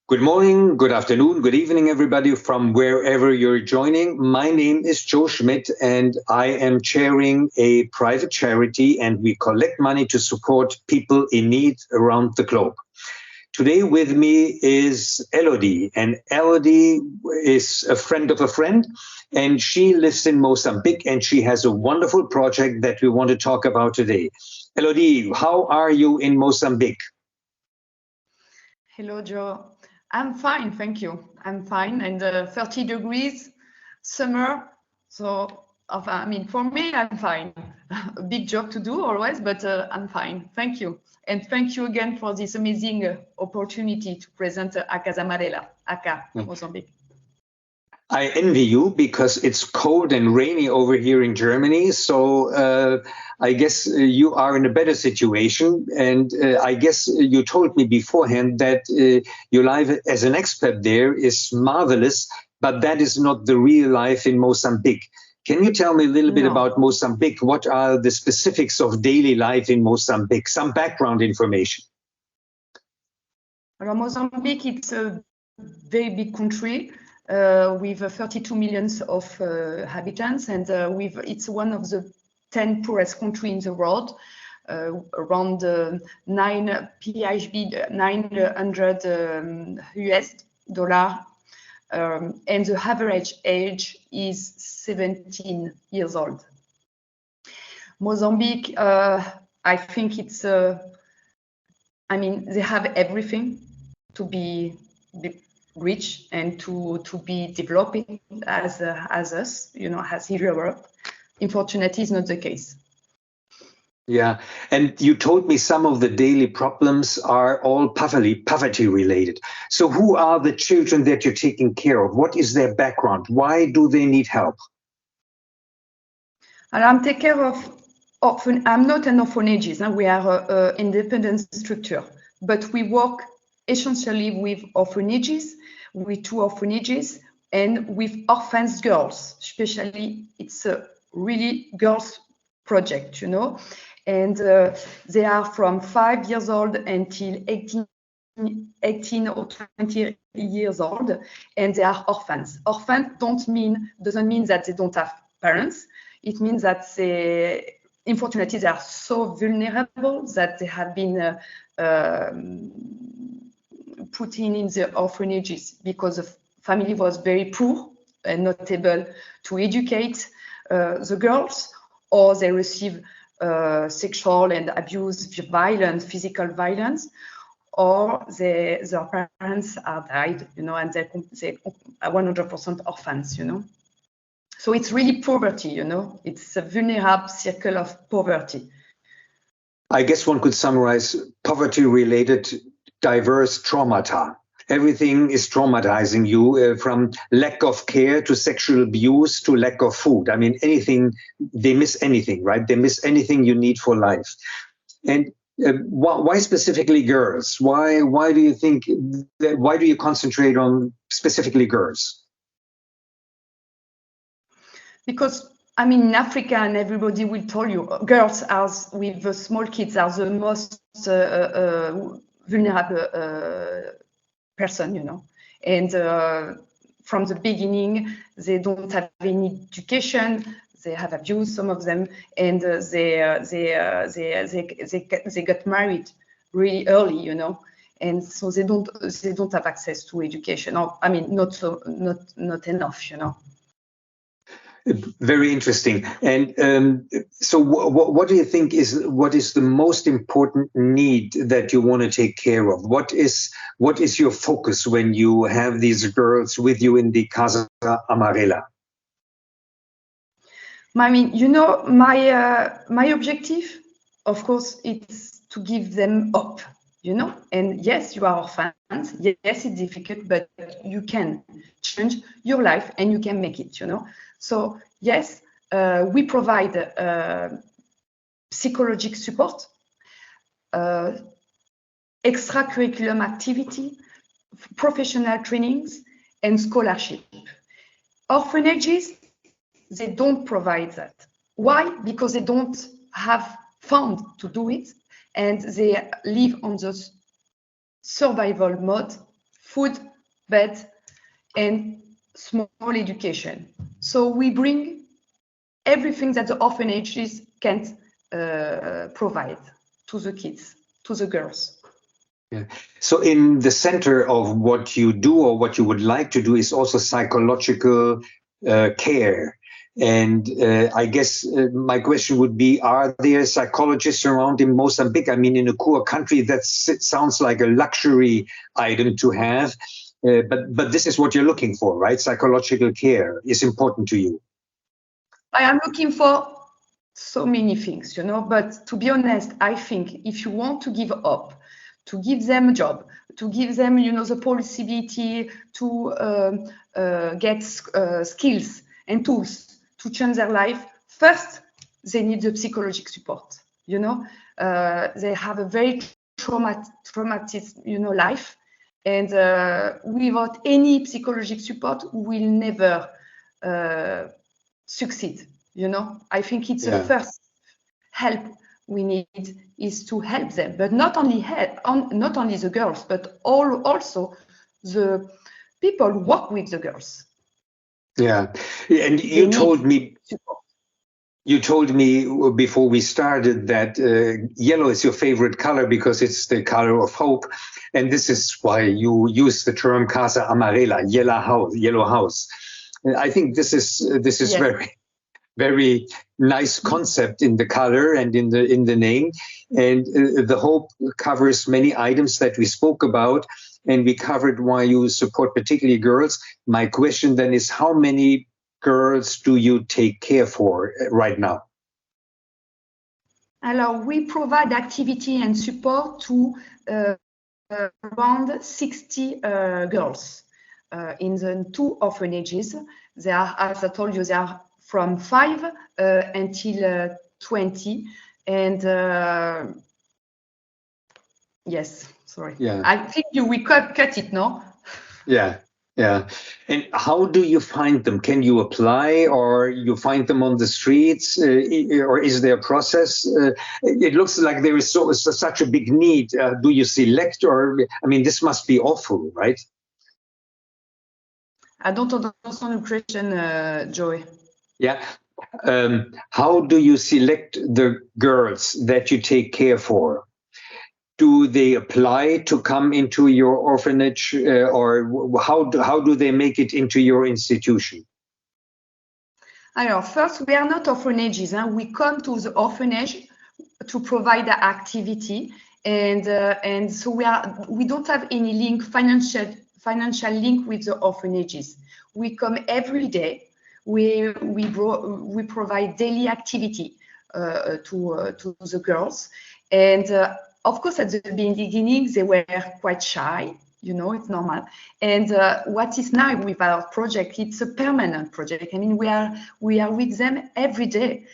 Good morning, good afternoon, good evening, everybody from wherever you're joining. My name is Joe Schmidt, and I am chairing a private charity, and we collect money to support people in need around the globe. Today with me is Elodie, and Elodie is a friend of a friend, and she lives in Mozambique, and she has a wonderful project that we want to talk about today. Elodie, how are you in Mozambique? Hello, Joe. I'm fine, thank you. I'm fine, and 30 degrees, summer. So, for me, I'm fine. A big job to do always, but I'm fine. Thank you. And thank you again for this amazing opportunity to present Casa Amarela, ACA, Mozambique. I envy you because it's cold and rainy over here in Germany. So I guess you are in a better situation. And I guess you told me beforehand that your life as an expat there is marvelous, but that is not the real life in Mozambique. Can you tell me a little bit about Mozambique? What are the specifics of daily life in Mozambique? Some background information. Well, Mozambique, it's a very big country. With 32 million of inhabitants, and it's one of the 10 poorest countries in the world. Around 900 US dollar, and the average age is 17 years old. Mozambique, I think it's, they have everything to be rich and to be developing as us, as Europe. Unfortunately, it's not the case. Yeah, and you told me some of the daily problems are all poverty related. So who are the children that you're taking care of? What is their background? Why do they need help? And I'm taking care of I'm not an orphanage. We are an independent structure, but we work essentially with orphanages, with 2 orphanages, and with orphans girls. Especially, it's a really girls project, and they are from 5 years old until 18 or 20 years old, and they are orphans. Orphans doesn't mean that they don't have parents. It means that unfortunately, they are so vulnerable that they have been put in the orphanages because the family was very poor and not able to educate the girls, or they receive sexual and abuse, violence, physical violence, or their parents are died, and they're 100% orphans, So it's really poverty, It's a vulnerable circle of poverty. I guess one could summarize poverty-related diverse traumata. Everything is traumatizing you, from lack of care to sexual abuse to lack of food. Anything, they miss anything, right? They miss anything you need for life. And why specifically girls? Why do you think that, why do you concentrate on specifically girls? Because in Africa, and everybody will tell you, girls with the small kids are the most vulnerable person, and from the beginning, they don't have any education. They have abused, some of them, and they got married really early, and so they don't have access to education. Or, not enough, Very interesting. And so what do you think is the most important need that you want to take care of? What is your focus when you have these girls with you in the Casa Amarela? My objective, of course, is to give them hope, and yes, you are orphans. Yes, it's difficult, but you can change your life and you can make it, So yes, we provide psychological support, extracurriculum activity, professional trainings, and scholarship. Orphanages, they don't provide that. Why? Because they don't have funds to do it, and they live on the survival mode food, bed, and small education. So we bring everything that the orphanages can't provide to the kids, to the girls. Yeah. So in the center of what you do or what you would like to do is also psychological care. And I guess my question would be, are there psychologists around in Mozambique? I mean, in a poor country, that sounds like a luxury item to have. But this is what you're looking for, right? Psychological care is important to you. I am looking for so many things, but to be honest, I think if you want to give up, to give them a job, to give them, the possibility to get skills and tools to change their life, first, they need the psychological support, they have a very traumatic, life. And without any psychological support, we will never succeed. I think it's the first help we need is to help them, but not only not only the girls, but also the people who work with the girls. Yeah, and you told me support. You told me before we started that yellow is your favorite color because it's the color of hope. And this is why you use the term Casa Amarela, yellow house. I think this is yes. very nice concept in the color and in the name. And the hope covers many items that we spoke about. And we covered why you support particularly girls. My question then is, how many girls do you take care for right now? Alors, we provide activity and support to around 60 girls in the 2 orphanages. They are, as I told you, they are from 5 until 20. And yes, sorry. Yeah. I think we cut it, no? Yeah. Yeah. And how do you find them? Can you apply, or you find them on the streets, or is there a process? It looks like there is such a big need. Do you select, or, I mean, this must be awful, right? I don't understand the question, Joey. Yeah. How do you select the girls that you take care for? Do they apply to come into your orphanage, or how do they make it into your institution? Alors, first, we are not orphanages. We come to the orphanage to provide the activity, and so we don't have any financial link with the orphanages. We come every day. We provide daily activity to the girls, and of course, at the beginning, they were quite shy. It's normal. And what is nice with our project, it's a permanent project. I mean, we are with them every day.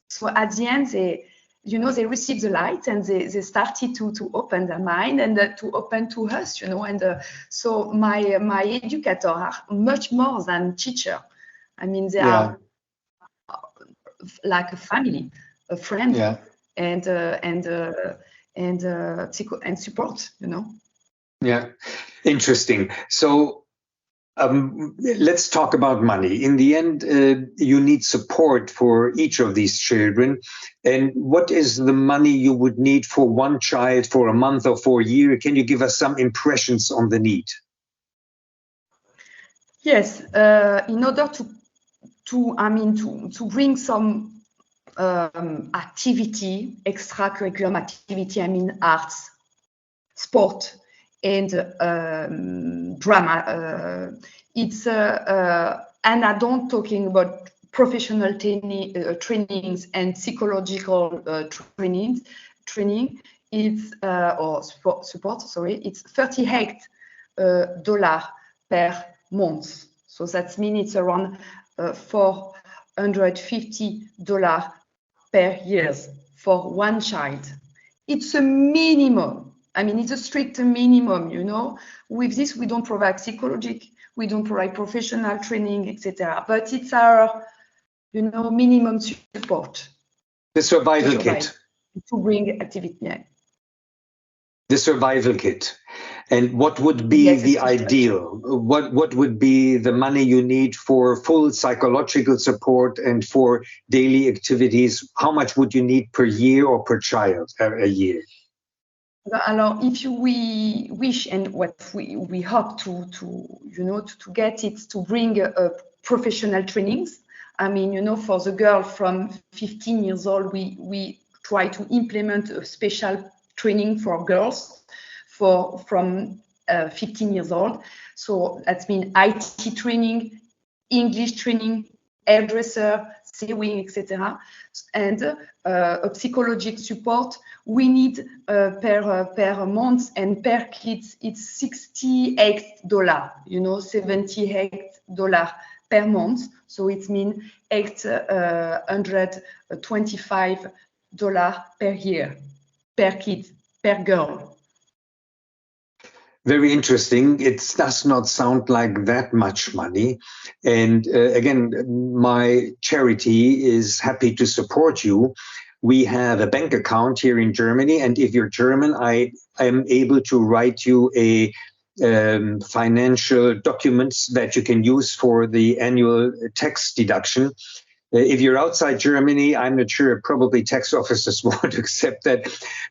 So at the end, they receive the light, and they started to open their mind and to open to us, And so my educators are much more than teacher. I mean, they are like a family, a friend, and support, Yeah, interesting. So let's talk about money. In the end, you need support for each of these children. And what is the money you would need for one child for a month or for a year? Can you give us some impressions on the need? Yes, in order to bring some activity, extracurricular activity, I mean arts, sport, and drama. It's and I don't talking about professional trainings and psychological training. It's or support. Sorry, it's $38 per month. So that means it's around $450 per year for one child. It's a minimum. I mean, it's a strict minimum, With this, we don't provide psychological, we don't provide professional training, etc. But it's our, minimum support. The survival kit. To bring activity. Yeah. The survival kit. And what would be Yes, the especially. ideal? What would be the money you need for full psychological support and for daily activities? How much would you need per year or per child a year? Alors, if we wish and what we hope to get it to bring professional trainings. I mean, for the girl from 15 years old, we try to implement a special training for girls from 15 years old. So that means IT training, English training, hairdresser, sewing, etc. And a psychological support. We need per month and per kids, it's $68, $78 per month. So it means $825 per year, per kid, per girl. Very interesting. It does not sound like that much money. And again, my charity is happy to support you. We have a bank account here in Germany. And if you're German, I am able to write you a financial documents that you can use for the annual tax deduction. If you're outside Germany, I'm not sure, probably tax officers won't accept that.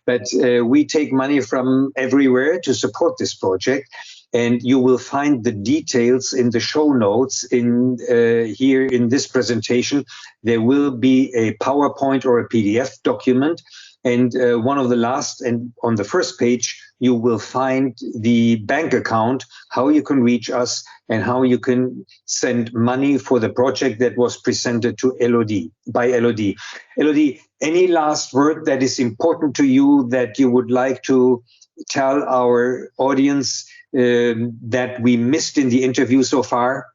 But we take money from everywhere to support this project. And you will find the details in the show notes here in this presentation. There will be a PowerPoint or a PDF document. And one of the last, and on the first page, you will find the bank account, how you can reach us, and how you can send money for the project that was presented to Elodie, by Elodie. Elodie, any last word that is important to you that you would like to tell our audience that we missed in the interview so far?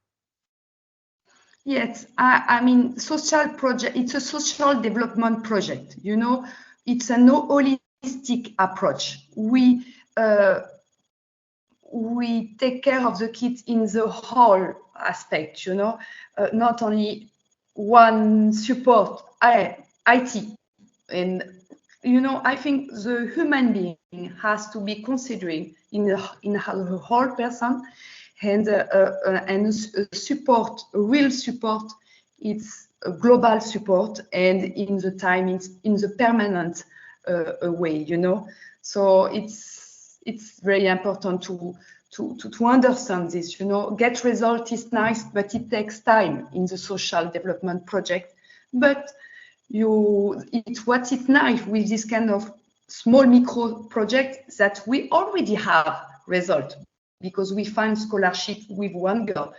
Yes, I mean, social project, it's a social development project, it's a no holistic approach. We take care of the kids in the whole aspect, not only one support, IT. And, I think the human being has to be considering in the whole person, and support, real support, it's a global support, and in the time, it's in the permanent way, So it's very important to understand this, Get result is nice, but it takes time in the social development project. But it's nice with this kind of small micro project that we already have result, because we find scholarship with one girl.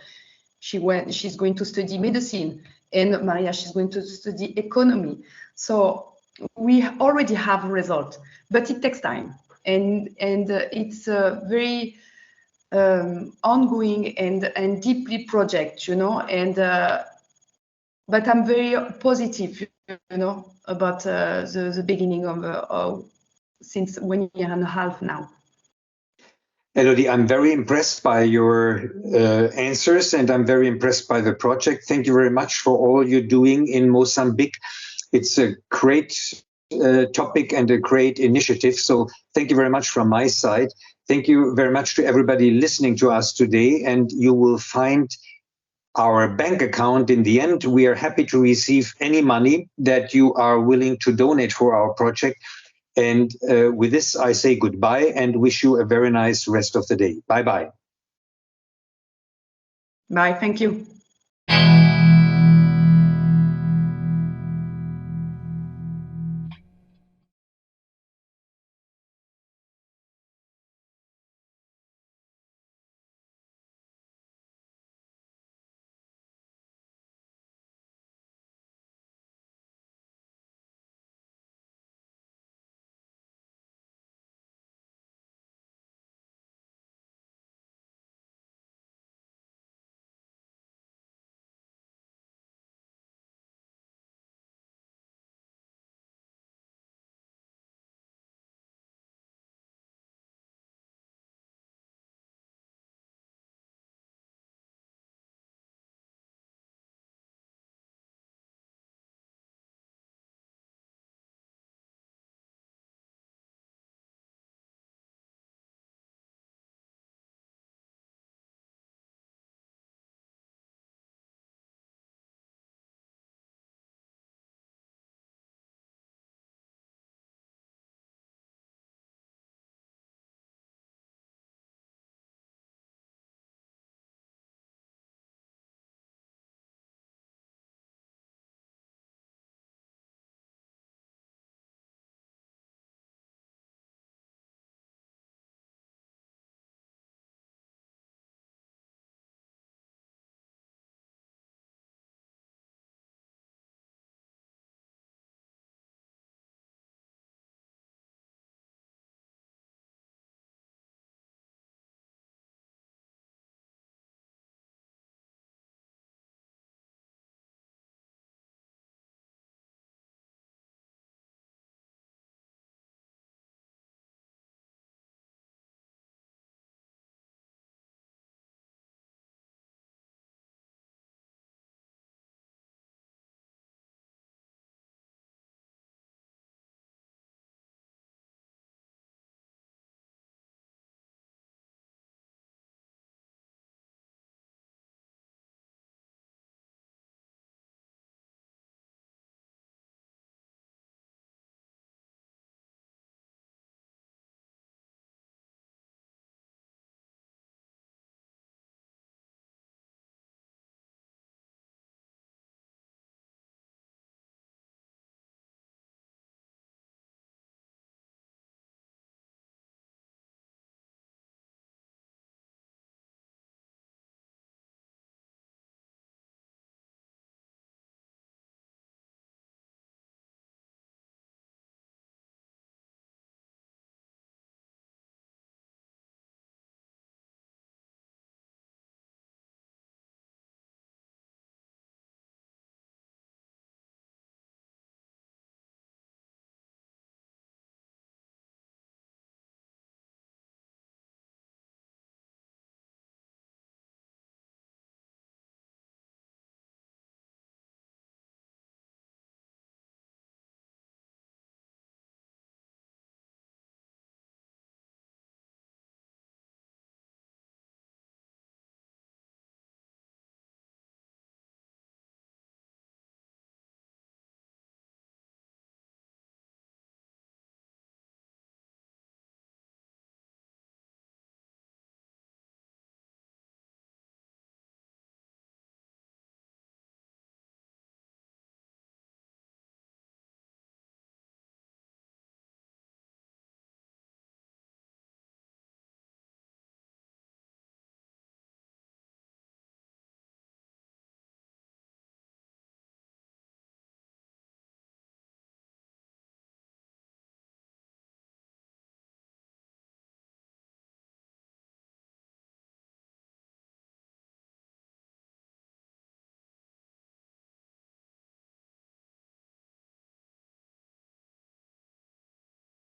She's going to study medicine, and Maria, she's going to study economy. So we already have a result, but it takes time, and it's a very ongoing and deeply project, and but I'm very positive, about the beginning of since 1 year and a half now. Elodie, I'm very impressed by your answers, and I'm very impressed by the project. Thank you very much for all you're doing in Mozambique. It's a great topic and a great initiative. So thank you very much from my side. Thank you very much to everybody listening to us today. And you will find our bank account in the end. We are happy to receive any money that you are willing to donate for our project. And with this, I say goodbye and wish you a very nice rest of the day. Bye-bye. Bye, thank you.